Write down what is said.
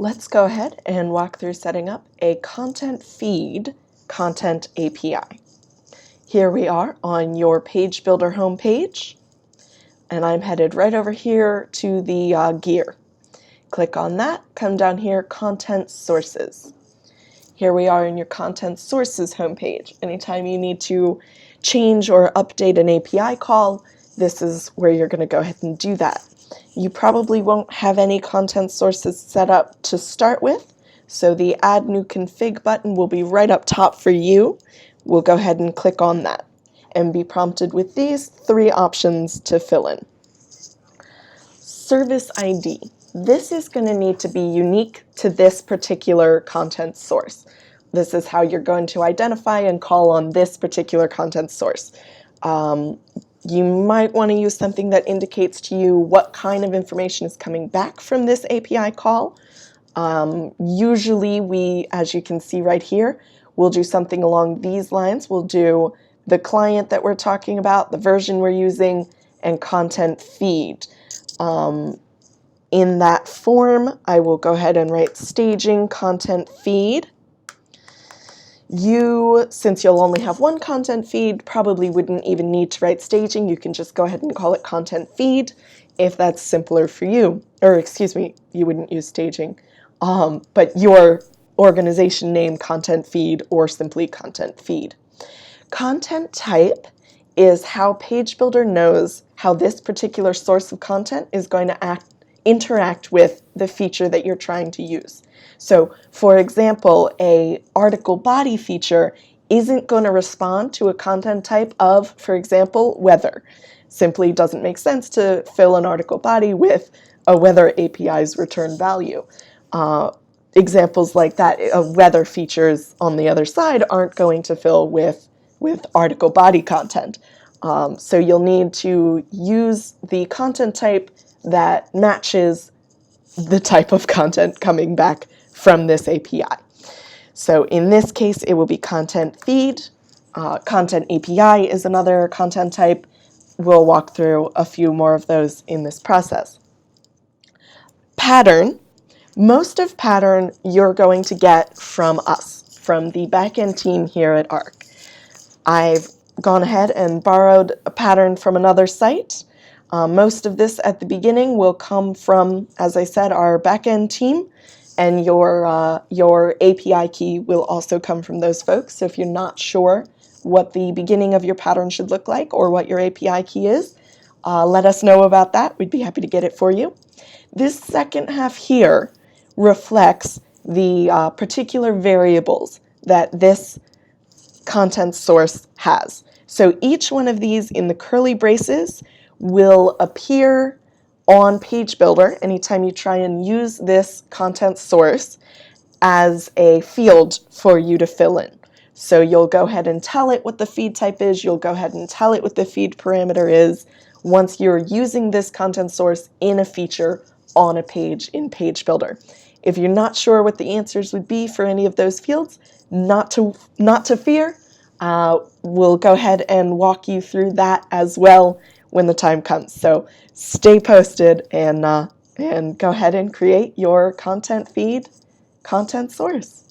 Let's go ahead and walk through setting up a content feed content API. Here we are on your Page Builder homepage, and I'm headed right over here to the gear. Click on that, come down here, Content Sources. Here we are in your Content Sources homepage. Anytime you need to change or update an API call, this is where you're going to go ahead and do that. You probably won't have any content sources set up to start with, so the Add New Config button will be right up top for you. We'll go ahead and click on that and be prompted with these three options to fill in. Service ID. This is going to need to be unique to this particular content source. This is how you're going to identify and call on this particular content source. You might want to use something that indicates to you what kind of information is coming back from this API call. Usually we, as you can see right here, we'll do something along these lines. We'll do the client that we're talking about, the version we're using, and content feed. In that form, I will go ahead and write staging content feed. Since you'll only have one content feed, probably wouldn't even need to write staging. You can just go ahead and call it content feed if that's simpler for you. Or excuse me, you wouldn't use staging. But your organization name, content feed, or simply content feed. Content type is how Page Builder knows how this particular source of content is going to interact with the feature that you're trying to use. So, for example, a article body feature isn't going to respond to a content type of, for example, weather. Simply doesn't make sense to fill an article body with a weather API's return value. Examples like that of weather features on the other side aren't going to fill with article body content. So you'll need to use the content type that matches the type of content coming back from this API. So in this case, it will be content feed. Content API is another content type. We'll walk through a few more of those in this process. Pattern. Most of pattern you're going to get from us, from the backend team here at ARC. I've gone ahead and borrowed a pattern from another site. Most of this at the beginning will come from, as I said, our backend team, and your API key will also come from those folks. So if you're not sure what the beginning of your pattern should look like or what your API key is, let us know about that. We'd be happy to get it for you. This second half here reflects the particular variables that this content source has. So each one of these in the curly braces will appear on Page Builder anytime you try and use this content source as a field for you to fill in. So you'll go ahead and tell it what the feed type is, you'll go ahead and tell it what the feed parameter is once you're using this content source in a feature on a page in Page Builder. If you're not sure what the answers would be for any of those fields, not to fear. We'll go ahead and walk you through that as well when the time comes. So stay posted and go ahead and create your content feed content source.